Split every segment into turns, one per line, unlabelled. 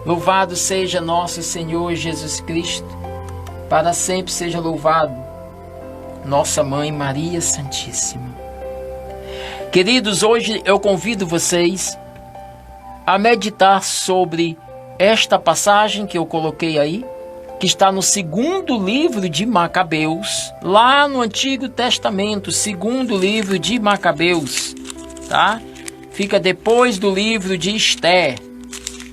Louvado seja nosso Senhor Jesus Cristo, para sempre seja louvado nossa Mãe Maria Santíssima. Queridos, hoje eu convido vocês a meditar sobre esta passagem que eu coloquei aí, que está no segundo livro de Macabeus, lá no Antigo Testamento, segundo livro de Macabeus, tá? Fica depois do livro de Esther.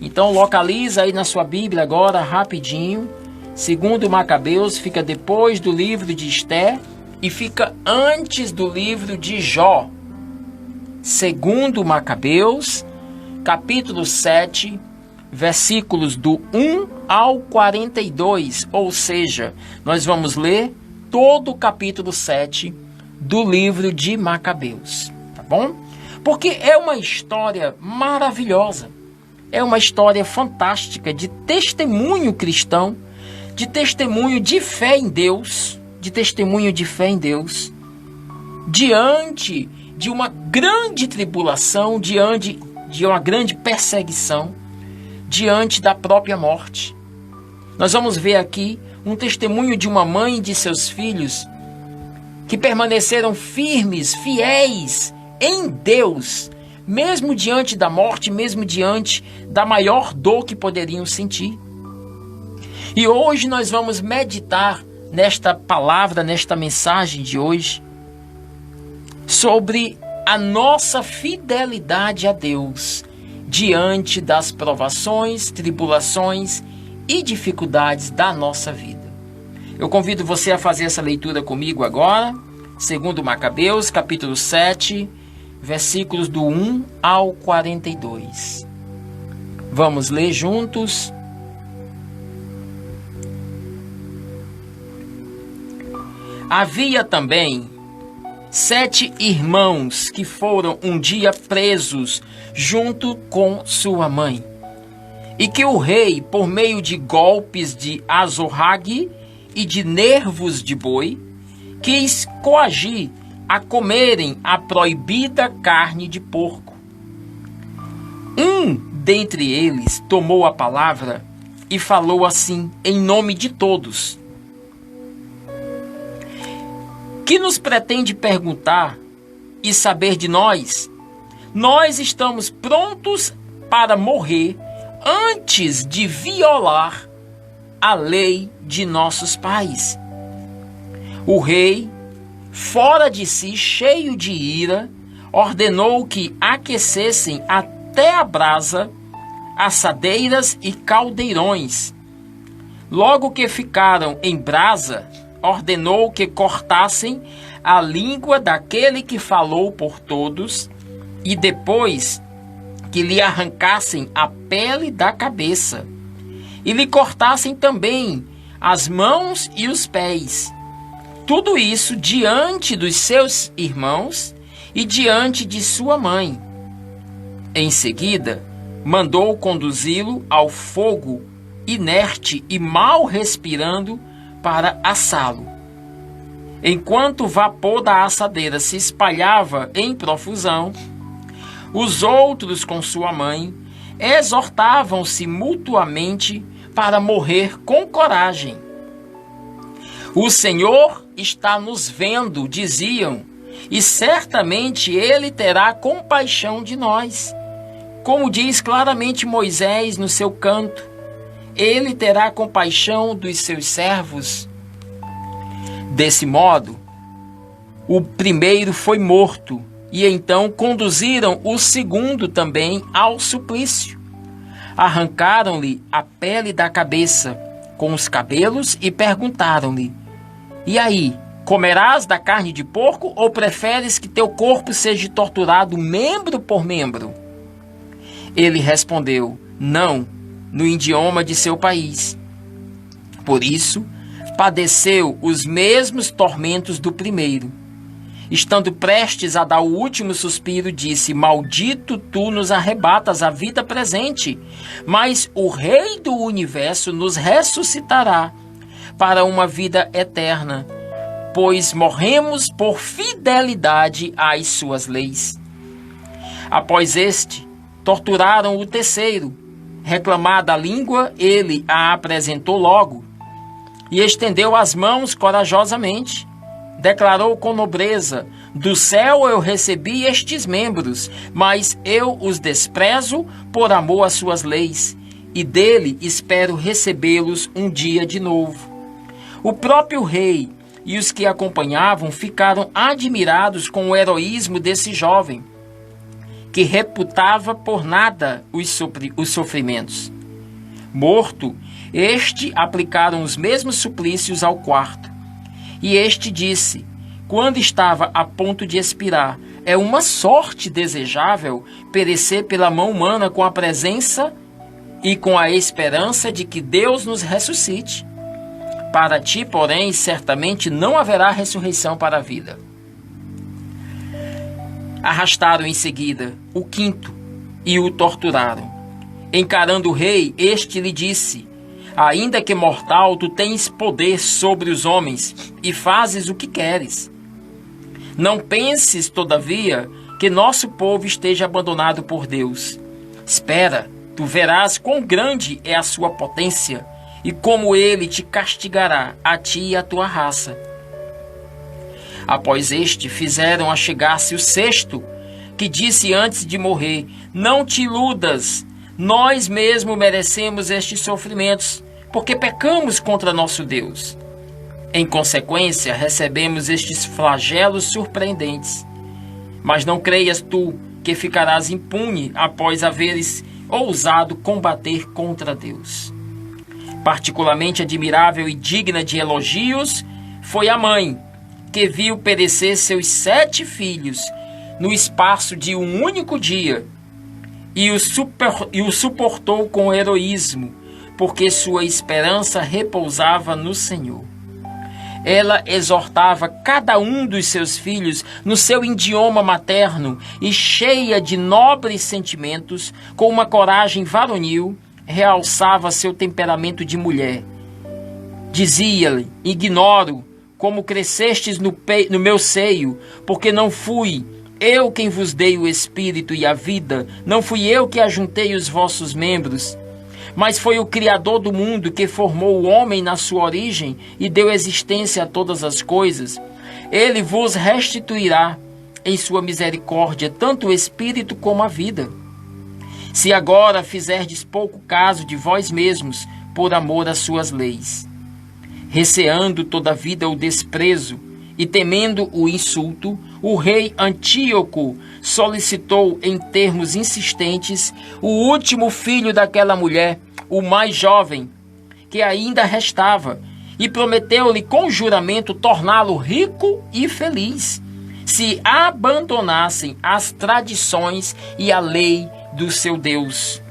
Então localiza aí na sua Bíblia agora, rapidinho. Segundo Macabeus fica depois do livro de Esther e fica antes do livro de Jó. Segundo Macabeus, capítulo 7, versículos do 1 ao 42, ou seja, nós vamos ler todo o capítulo 7 do livro de Macabeus, tá bom? Porque é uma história maravilhosa, é uma história fantástica de testemunho cristão, de testemunho de fé em Deus, diante de uma grande tribulação, diante de uma grande perseguição, diante da própria morte. Nós vamos ver aqui um testemunho de uma mãe e de seus filhos que permaneceram firmes, fiéis em Deus, mesmo diante da morte, mesmo diante da maior dor que poderiam sentir. E hoje nós vamos meditar nesta palavra, nesta mensagem de hoje, sobre a nossa fidelidade a Deus diante das provações, tribulações e dificuldades da nossa vida. Eu convido você a fazer essa leitura comigo agora, segundo Macabeus, capítulo 7, versículos do 1 ao 42. Vamos ler juntos. Havia também 7 irmãos que foram um dia presos junto com sua mãe, e que o rei, por meio de golpes de azorrague e de nervos de boi, quis coagir a comerem a proibida carne de porco. Um dentre eles tomou a palavra e falou assim em nome de todos: que nos pretende perguntar e saber de nós? Nós estamos prontos para morrer antes de violar a lei de nossos pais. O rei, fora de si, cheio de ira, ordenou que aquecessem até a brasa assadeiras e caldeirões. Logo que ficaram em brasa, ordenou que cortassem a língua daquele que falou por todos e depois que lhe arrancassem a pele da cabeça e lhe cortassem também as mãos e os pés. Tudo isso diante dos seus irmãos e diante de sua mãe. Em seguida, mandou conduzi-lo ao fogo, inerte e mal respirando, para assá-lo. Enquanto o vapor da assadeira se espalhava em profusão, os outros com sua mãe exortavam-se mutuamente para morrer com coragem. O Senhor está nos vendo, diziam, e certamente Ele terá compaixão de nós. Como diz claramente Moisés no seu canto, Ele terá compaixão dos seus servos. Desse modo, o primeiro foi morto, e então conduziram o segundo também ao suplício. Arrancaram-lhe a pele da cabeça com os cabelos e perguntaram-lhe: e aí, comerás da carne de porco ou preferes que teu corpo seja torturado membro por membro? Ele respondeu: não, no idioma de seu país. Por isso, padeceu os mesmos tormentos do primeiro. Estando prestes a dar o último suspiro, disse: maldito tu nos arrebatas a vida presente, mas o Rei do Universo nos ressuscitará para uma vida eterna, pois morremos por fidelidade às suas leis. Após este, torturaram o terceiro, reclamada a língua, ele a apresentou logo e estendeu as mãos corajosamente. Declarou com nobreza: do céu eu recebi estes membros, mas eu os desprezo por amor às suas leis, e dele espero recebê-los um dia de novo. O próprio rei e os que acompanhavam ficaram admirados com o heroísmo desse jovem, que reputava por nada os sofrimentos. Morto, este aplicaram os mesmos suplícios ao quarto. E este disse, quando estava a ponto de expirar: é uma sorte desejável perecer pela mão humana com a presença e com a esperança de que Deus nos ressuscite. Para ti, porém, certamente não haverá ressurreição para a vida. Arrastaram em seguida o quinto e o torturaram. Encarando o rei, este lhe disse: ainda que mortal, tu tens poder sobre os homens e fazes o que queres. Não penses, todavia, que nosso povo esteja abandonado por Deus. Espera, tu verás quão grande é a sua potência e como ele te castigará, a ti e a tua raça. Após este, fizeram achegar-se o sexto, que disse antes de morrer: não te iludas, nós mesmos merecemos estes sofrimentos, porque pecamos contra nosso Deus. Em consequência, recebemos estes flagelos surpreendentes. Mas não creias tu que ficarás impune após haveres ousado combater contra Deus. Particularmente admirável e digna de elogios foi a mãe, que viu perecer seus 7 filhos no espaço de um único dia, e o suportou com heroísmo, porque sua esperança repousava no Senhor. Ela exortava cada um dos seus filhos no seu idioma materno e, cheia de nobres sentimentos, com uma coragem varonil, realçava seu temperamento de mulher. Dizia-lhe: ignoro como crescestes no meu seio, porque não fui eu quem vos dei o espírito e a vida, não fui eu que ajuntei os vossos membros, mas foi o Criador do mundo que formou o homem na sua origem e deu existência a todas as coisas. Ele vos restituirá em sua misericórdia tanto o espírito como a vida. Se agora fizerdes pouco caso de vós mesmos por amor às suas leis, receando toda a vida o desprezo e temendo o insulto, o rei Antíoco solicitou em termos insistentes o último filho daquela mulher, o mais jovem, que ainda restava, e prometeu-lhe com juramento torná-lo rico e feliz, se abandonassem as tradições e a lei do seu Deus.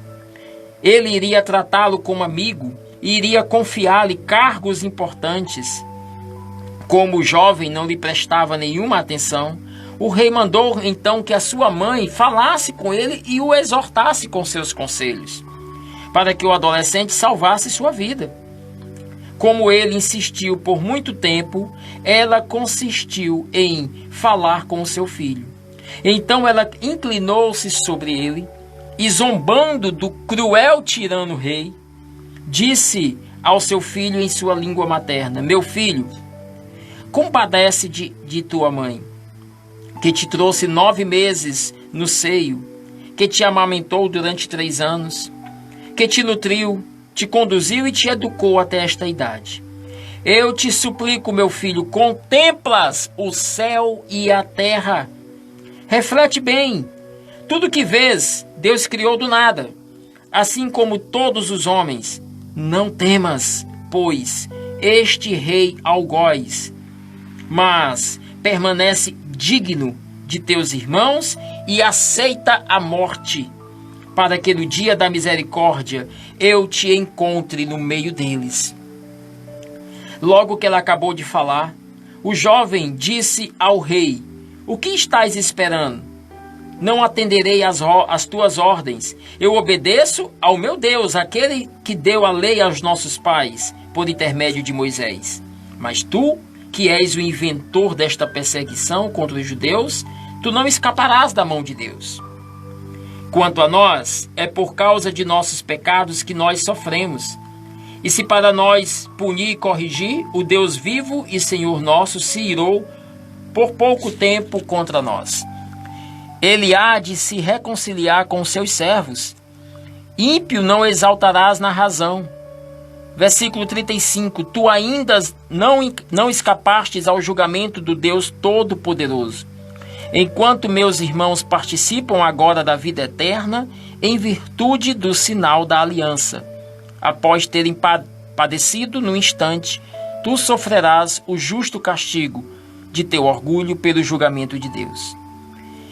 Ele iria tratá-lo como amigo e iria confiar-lhe cargos importantes. Como o jovem não lhe prestava nenhuma atenção, o rei mandou então que a sua mãe falasse com ele e o exortasse com seus conselhos, para que o adolescente salvasse sua vida. Como ele insistiu por muito tempo, ela consistiu em falar com o seu filho. Então ela inclinou-se sobre ele e, zombando do cruel tirano rei, disse ao seu filho em sua língua materna: meu filho, compadece de tua mãe, que te trouxe 9 meses no seio, que te amamentou durante 3 anos, que te nutriu, te conduziu e te educou até esta idade. Eu te suplico, meu filho, contemplas o céu e a terra. Reflete bem. Tudo que vês, Deus criou do nada, assim como todos os homens. Não temas, pois, este rei algoz, mas permanece digno de teus irmãos e aceita a morte, para que no dia da misericórdia eu te encontre no meio deles. Logo que ela acabou de falar, o jovem disse ao rei: o que estás esperando? Não atenderei às tuas ordens. Eu obedeço ao meu Deus, aquele que deu a lei aos nossos pais, por intermédio de Moisés. Mas tu, que és o inventor desta perseguição contra os judeus, tu não escaparás da mão de Deus. Quanto a nós, é por causa de nossos pecados que nós sofremos. E se para nós punir e corrigir, o Deus vivo e Senhor nosso se irou por pouco tempo contra nós. Ele há de se reconciliar com os seus servos. Ímpio não exaltarás na razão. Versículo 35. Tu ainda não escapastes ao julgamento do Deus Todo-Poderoso. Enquanto meus irmãos participam agora da vida eterna, em virtude do sinal da aliança. Após terem padecido no instante, tu sofrerás o justo castigo de teu orgulho pelo julgamento de Deus.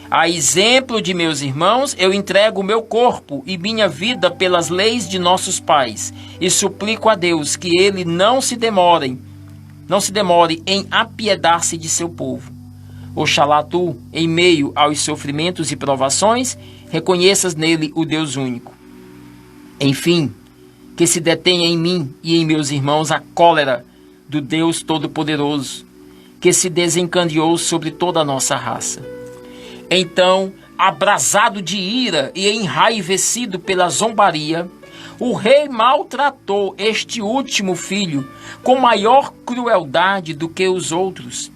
A exemplo de meus irmãos, eu entrego o meu corpo e minha vida pelas leis de nossos pais, e suplico a Deus que ele não se demore em apiedar-se de seu povo. Oxalá tu, em meio aos sofrimentos e provações, reconheças nele o Deus único. Enfim, que se detenha em mim e em meus irmãos a cólera do Deus Todo-Poderoso, que se desencadeou sobre toda a nossa raça. Então, abrasado de ira e enraivecido pela zombaria, o rei maltratou este último filho com maior crueldade do que os outros.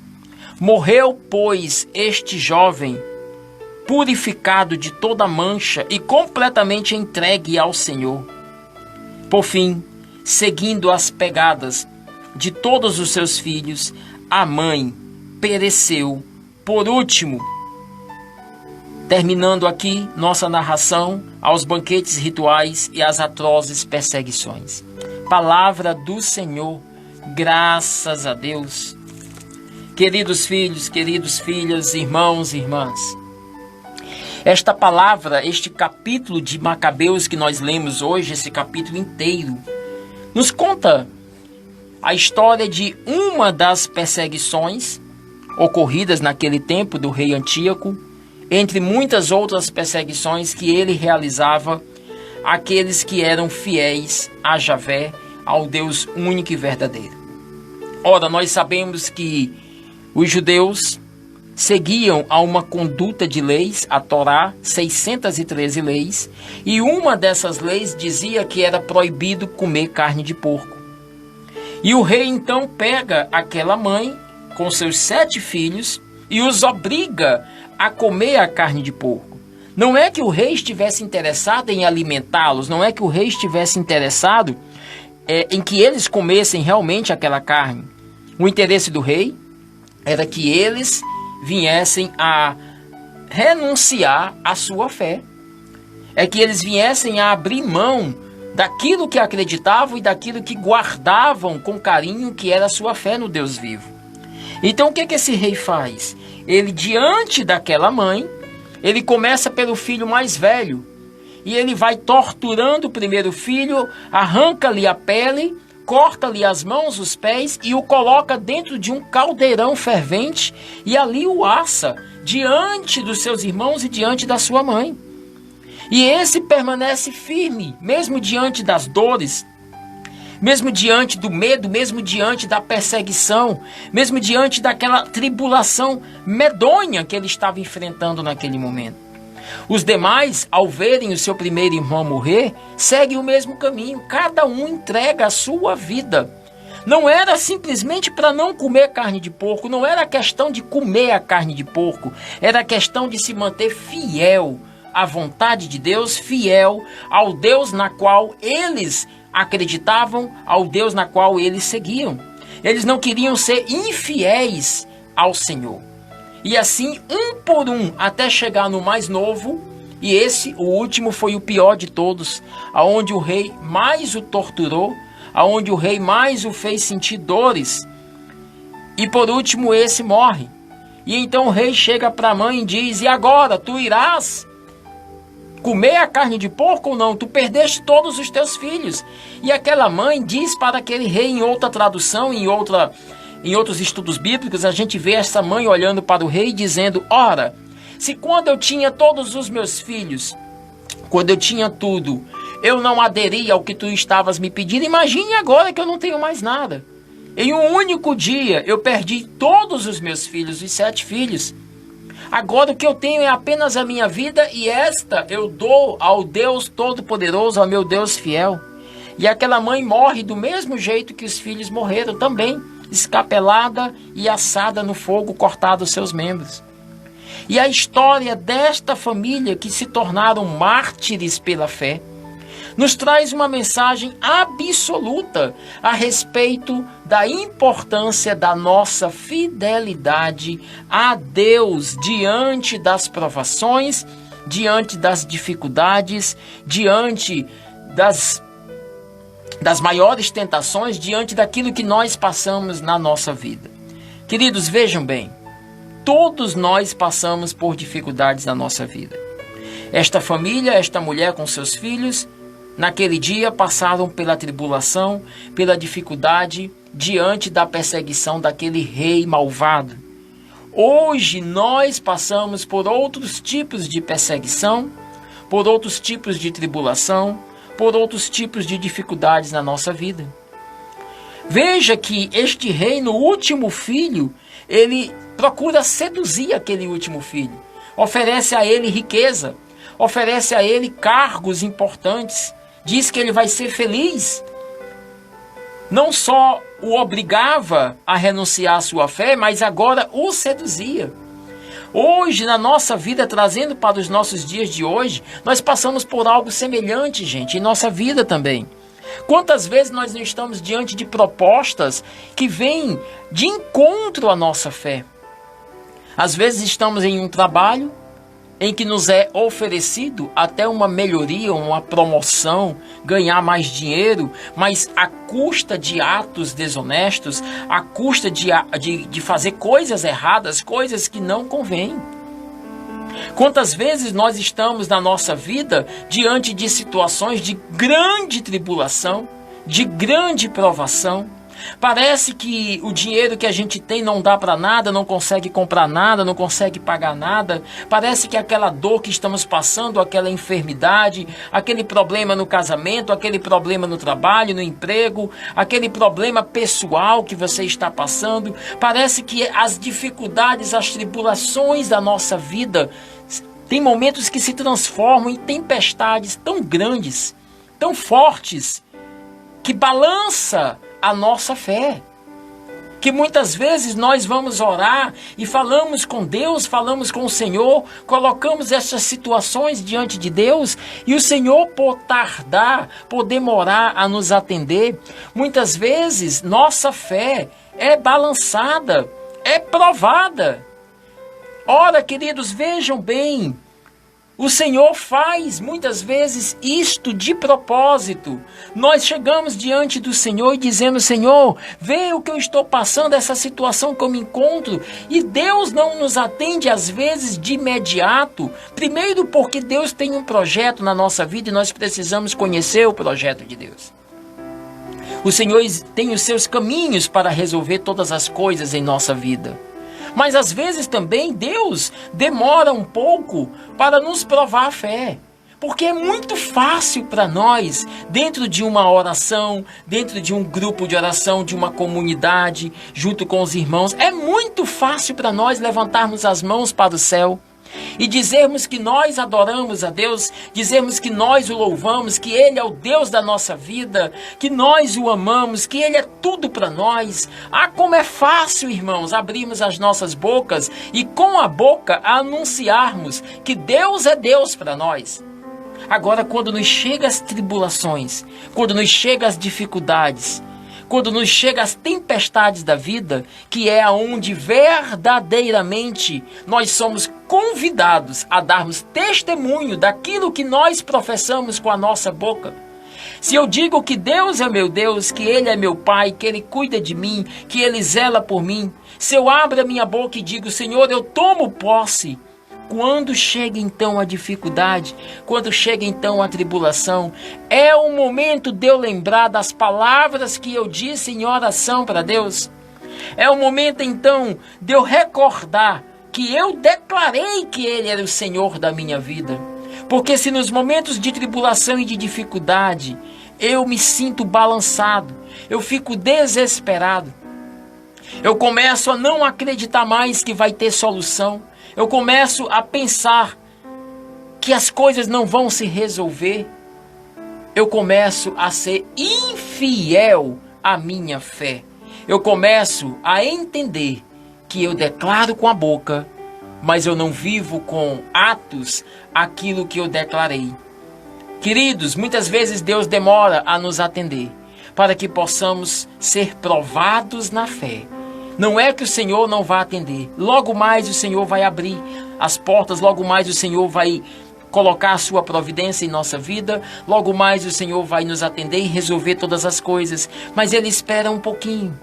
Morreu, pois, este jovem, purificado de toda mancha e completamente entregue ao Senhor. Por fim, seguindo as pegadas de todos os seus filhos, a mãe pereceu por último. Terminando aqui nossa narração aos banquetes rituais e às atrozes perseguições. Palavra do Senhor, graças a Deus. Queridos filhos, queridas filhas, irmãos e irmãs, esta palavra, este capítulo de Macabeus que nós lemos hoje, esse capítulo inteiro, nos conta a história de uma das perseguições ocorridas naquele tempo do rei Antíoco, entre muitas outras perseguições que ele realizava àqueles que eram fiéis a Javé, ao Deus único e verdadeiro. Ora, nós sabemos que os judeus seguiam a uma conduta de leis, a Torá, 613 leis, e uma dessas leis dizia que era proibido comer carne de porco. E o rei então pega aquela mãe com seus 7 filhos e os obriga a comer a carne de porco. Não é que o rei estivesse interessado em alimentá-los, não é que o rei estivesse interessado em que eles comessem realmente aquela carne. O interesse do rei era que eles viessem a renunciar à sua fé. É que eles viessem a abrir mão daquilo que acreditavam e daquilo que guardavam com carinho, que era a sua fé no Deus vivo. Então o que esse rei faz? Ele, diante daquela mãe, ele começa pelo filho mais velho. E ele vai torturando o primeiro filho, arranca-lhe a pele, corta-lhe as mãos, os pés e o coloca dentro de um caldeirão fervente e ali o assa diante dos seus irmãos e diante da sua mãe. E esse permanece firme, mesmo diante das dores, mesmo diante do medo, mesmo diante da perseguição, mesmo diante daquela tribulação medonha que ele estava enfrentando naquele momento. Os demais, ao verem o seu primeiro irmão morrer, seguem o mesmo caminho. Cada um entrega a sua vida. Não era simplesmente para não comer carne de porco, não era questão de comer a carne de porco, era questão de se manter fiel à vontade de Deus, fiel ao Deus na qual eles acreditavam, ao Deus na qual eles seguiam. Eles não queriam ser infiéis ao Senhor. E assim, um por um, até chegar no mais novo, e esse, o último, foi o pior de todos, aonde o rei mais o torturou, aonde o rei mais o fez sentir dores. E por último, esse morre. E então o rei chega para a mãe e diz: e agora, tu irás comer a carne de porco ou não? Tu perdeste todos os teus filhos. E aquela mãe diz para aquele rei, em outra tradução, em outros estudos bíblicos, a gente vê essa mãe olhando para o rei dizendo: ora, se quando eu tinha todos os meus filhos, quando eu tinha tudo, eu não aderi ao que tu estavas me pedindo, imagine agora que eu não tenho mais nada. Em um único dia eu perdi todos os meus filhos, os 7 filhos. Agora o que eu tenho é apenas a minha vida e esta eu dou ao Deus Todo-Poderoso, ao meu Deus fiel. E aquela mãe morre do mesmo jeito que os filhos morreram também, escapelada e assada no fogo, cortados seus membros. E a história desta família que se tornaram mártires pela fé, nos traz uma mensagem absoluta a respeito da importância da nossa fidelidade a Deus diante das provações, diante das dificuldades, diante das maiores tentações, diante daquilo que nós passamos na nossa vida. Queridos, vejam bem, todos nós passamos por dificuldades na nossa vida. Esta família, esta mulher com seus filhos, naquele dia passaram pela tribulação, pela dificuldade, diante da perseguição daquele rei malvado. Hoje nós passamos por outros tipos de perseguição, por outros tipos de tribulação, por outros tipos de dificuldades na nossa vida. Veja que este rei, no último filho, ele procura seduzir aquele último filho, oferece a ele riqueza, oferece a ele cargos importantes, diz que ele vai ser feliz. Não só o obrigava a renunciar à sua fé, mas agora o seduzia. Hoje, na nossa vida, trazendo para os nossos dias de hoje, nós passamos por algo semelhante, gente, em nossa vida também. Quantas vezes nós não estamos diante de propostas que vêm de encontro à nossa fé? Às vezes estamos em um trabalho em que nos é oferecido até uma melhoria, uma promoção, ganhar mais dinheiro, mas à custa de atos desonestos, à custa de fazer coisas erradas, coisas que não convêm. Quantas vezes nós estamos na nossa vida diante de situações de grande tribulação, de grande provação? Parece que o dinheiro que a gente tem não dá para nada, não consegue comprar nada, não consegue pagar nada. Parece que aquela dor que estamos passando, aquela enfermidade, aquele problema no casamento, aquele problema no trabalho, no emprego, aquele problema pessoal que você está passando, parece que as dificuldades, as tribulações da nossa vida, tem momentos que se transformam em tempestades tão grandes, tão fortes, que balança a nossa fé, que muitas vezes nós vamos orar e falamos com Deus, falamos com o Senhor, colocamos essas situações diante de Deus e o Senhor, por tardar, por demorar a nos atender, muitas vezes nossa fé é balançada, é provada. Ora, queridos, vejam bem, o Senhor faz muitas vezes isto de propósito. Nós chegamos diante do Senhor e dizemos: Senhor, vê o que eu estou passando, essa situação que eu me encontro. E Deus não nos atende às vezes de imediato. Primeiro porque Deus tem um projeto na nossa vida e nós precisamos conhecer o projeto de Deus. O Senhor tem os seus caminhos para resolver todas as coisas em nossa vida. Mas às vezes também Deus demora um pouco para nos provar a fé. Porque é muito fácil para nós, dentro de uma oração, dentro de um grupo de oração, de uma comunidade, junto com os irmãos, é muito fácil para nós levantarmos as mãos para o céu e dizermos que nós adoramos a Deus, dizermos que nós o louvamos, que Ele é o Deus da nossa vida, que nós o amamos, que Ele é tudo para nós. Ah, como é fácil, irmãos, abrirmos as nossas bocas e com a boca anunciarmos que Deus é Deus para nós. Agora, quando nos chegam as tribulações, quando nos chegam as dificuldades, quando nos chegam as tempestades da vida, que é aonde verdadeiramente nós somos convidados a darmos testemunho daquilo que nós professamos com a nossa boca. Se eu digo que Deus é meu Deus, que Ele é meu Pai, que Ele cuida de mim, que Ele zela por mim, se eu abro a minha boca e digo: Senhor, eu tomo posse. Quando chega então a dificuldade, quando chega então a tribulação, é o momento de eu lembrar das palavras que eu disse em oração para Deus. É o momento então de eu recordar que eu declarei que Ele era o Senhor da minha vida. Porque se nos momentos de tribulação e de dificuldade eu me sinto balançado, eu fico desesperado, eu começo a não acreditar mais que vai ter solução, eu começo a pensar que as coisas não vão se resolver, eu começo a ser infiel à minha fé. Eu começo a entender que eu declaro com a boca, mas eu não vivo com atos aquilo que eu declarei. Queridos, muitas vezes Deus demora a nos atender, para que possamos ser provados na fé. Não é que o Senhor não vai atender. Logo mais o Senhor vai abrir as portas, logo mais o Senhor vai colocar a sua providência em nossa vida, logo mais o Senhor vai nos atender e resolver todas as coisas. Mas Ele espera um pouquinho,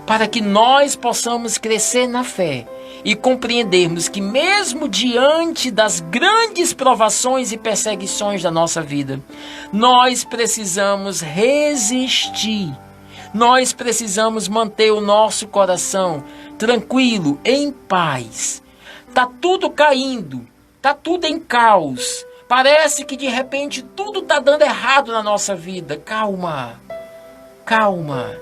para que nós possamos crescer na fé e compreendermos que mesmo diante das grandes provações e perseguições da nossa vida, nós precisamos resistir. Nós precisamos manter o nosso coração tranquilo, em paz. Tá tudo caindo, tá tudo em caos. Parece que de repente tudo tá dando errado na nossa vida. Calma, calma.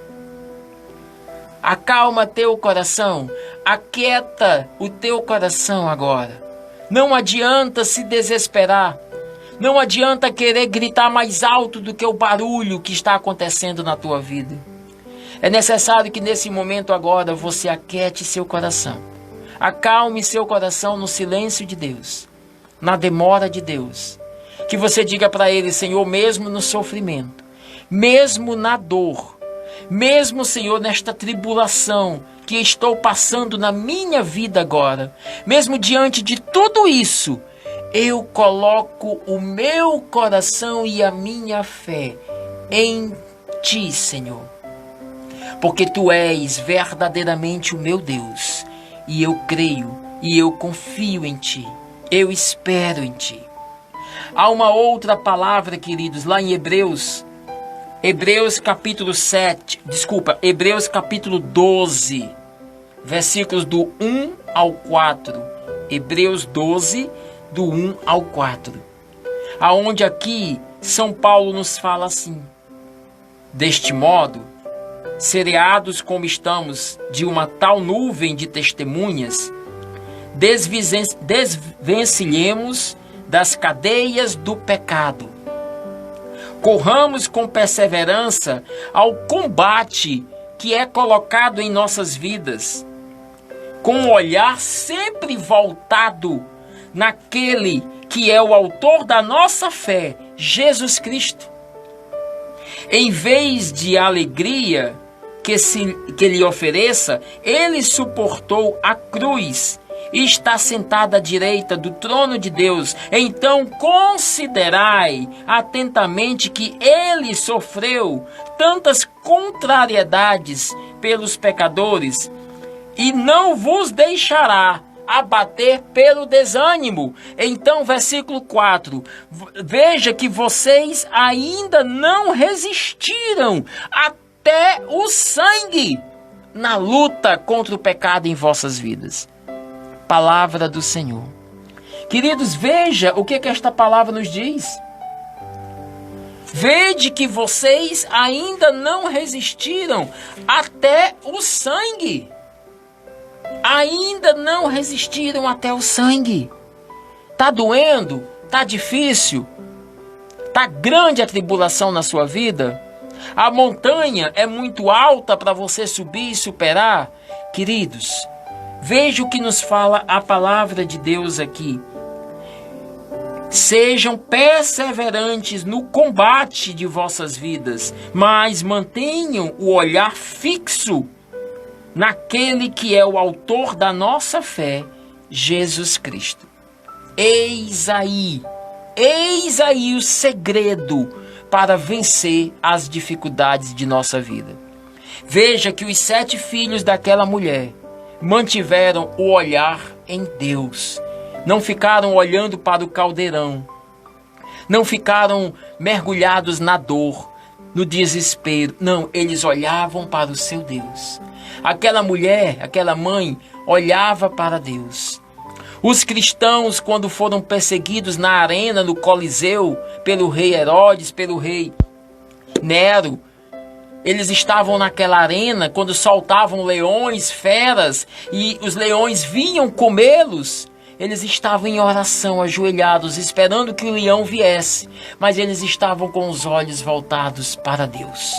Acalma teu coração, aquieta o teu coração agora. Não adianta se desesperar, não adianta querer gritar mais alto do que o barulho que está acontecendo na tua vida. É necessário que nesse momento agora você aquiete seu coração. Acalme seu coração no silêncio de Deus, na demora de Deus. Que você diga para Ele: Senhor, mesmo no sofrimento, mesmo na dor, mesmo, Senhor, nesta tribulação que estou passando na minha vida agora, mesmo diante de tudo isso, eu coloco o meu coração e a minha fé em Ti, Senhor. Porque Tu és verdadeiramente o meu Deus, e eu creio, e eu confio em Ti, eu espero em Ti. Há uma outra palavra, queridos, lá em Hebreus capítulo 12, versículos do 1 ao 4. Hebreus 12, do 1 ao 4. Aonde aqui São Paulo nos fala assim: deste modo, cereados como estamos de uma tal nuvem de testemunhas, desvencilhemos das cadeias do pecado. Corramos com perseverança ao combate que é colocado em nossas vidas, com o olhar sempre voltado naquele que é o autor da nossa fé, Jesus Cristo. Em vez de alegria que lhe ofereça, ele suportou a cruz e está sentado à direita do trono de Deus. Então considerai atentamente que ele sofreu tantas contrariedades pelos pecadores e não vos deixará abater pelo desânimo. Então, versículo 4, veja que vocês ainda não resistiram até o sangue na luta contra o pecado em vossas vidas. Palavra do Senhor. Queridos, veja o que esta palavra nos diz. Vede que vocês ainda não resistiram até o sangue. Ainda não resistiram até o sangue. Tá doendo? Tá difícil? Tá grande a tribulação na sua vida? A montanha é muito alta para você subir e superar? Queridos, veja o que nos fala a palavra de Deus aqui. Sejam perseverantes no combate de vossas vidas, mas mantenham o olhar fixo naquele que é o autor da nossa fé, Jesus Cristo. Eis aí o segredo para vencer as dificuldades de nossa vida. Veja que os 7 filhos daquela mulher mantiveram o olhar em Deus. Não ficaram olhando para o caldeirão. Não ficaram mergulhados na dor, no desespero. Não, eles olhavam para o seu Deus. Aquela mulher, aquela mãe, olhava para Deus. Os cristãos, quando foram perseguidos na arena, no Coliseu, pelo rei Herodes, pelo rei Nero, eles estavam naquela arena quando soltavam leões, feras, e os leões vinham comê-los. Eles estavam em oração, ajoelhados, esperando que o leão viesse, mas eles estavam com os olhos voltados para Deus.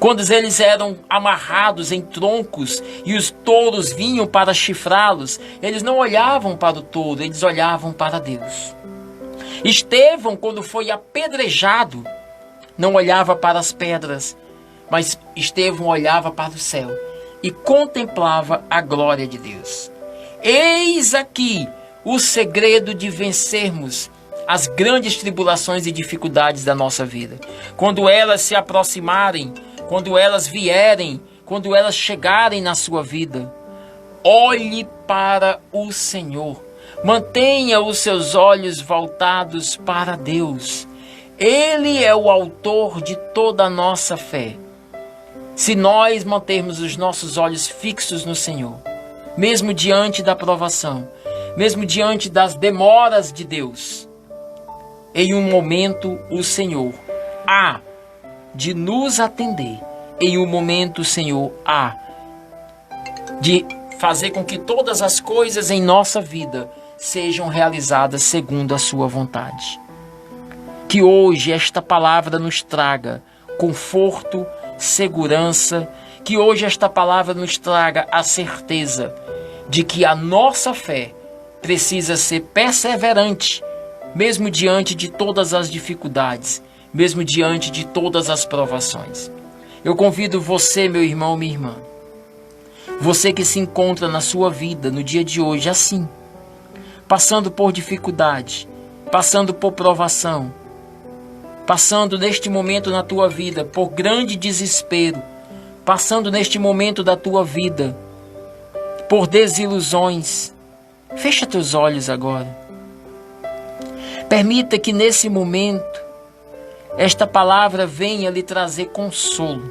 Quando eles eram amarrados em troncos e os touros vinham para chifrá-los, eles não olhavam para o touro, eles olhavam para Deus. Estevão, quando foi apedrejado, não olhava para as pedras, mas Estevão olhava para o céu e contemplava a glória de Deus. Eis aqui o segredo de vencermos as grandes tribulações e dificuldades da nossa vida. Quando elas se aproximarem, quando elas vierem, quando elas chegarem na sua vida, olhe para o Senhor. Mantenha os seus olhos voltados para Deus. Ele é o autor de toda a nossa fé. Se nós mantermos os nossos olhos fixos no Senhor, mesmo diante da provação, mesmo diante das demoras de Deus, em um momento o Senhor há de nos atender. Em um momento o Senhor há de fazer com que todas as coisas em nossa vida sejam realizadas segundo a sua vontade. Que hoje esta palavra nos traga conforto, segurança, que hoje esta palavra nos traga a certeza de que a nossa fé precisa ser perseverante, mesmo diante de todas as dificuldades, mesmo diante de todas as provações. Eu convido você, meu irmão, minha irmã, você que se encontra na sua vida no dia de hoje assim, passando por dificuldade, passando por provação, passando neste momento na tua vida por grande desespero, passando neste momento da tua vida por desilusões, fecha teus olhos agora. Permita que nesse momento esta palavra venha lhe trazer consolo,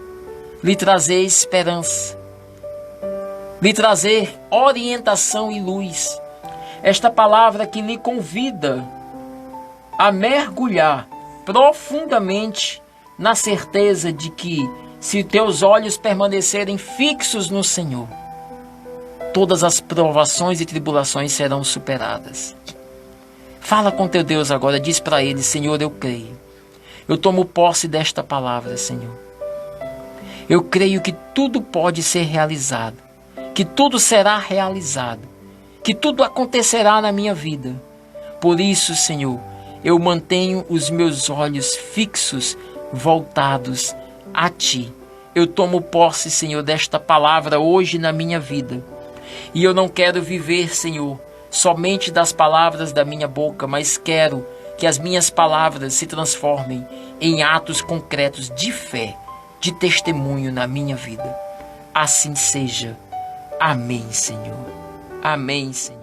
lhe trazer esperança, lhe trazer orientação e luz. Esta palavra que lhe convida a mergulhar profundamente na certeza de que, se teus olhos permanecerem fixos no Senhor, todas as provações e tribulações serão superadas. Fala com teu Deus agora, diz para ele: Senhor, eu creio. Eu tomo posse desta palavra, Senhor. Eu creio que tudo pode ser realizado, que tudo será realizado, que tudo acontecerá na minha vida. Por isso, Senhor, eu mantenho os meus olhos fixos, voltados a Ti. Eu tomo posse, Senhor, desta palavra hoje na minha vida. E eu não quero viver, Senhor, somente das palavras da minha boca, mas quero que as minhas palavras se transformem em atos concretos de fé, de testemunho na minha vida. Assim seja. Amém, Senhor. Amém, Senhor.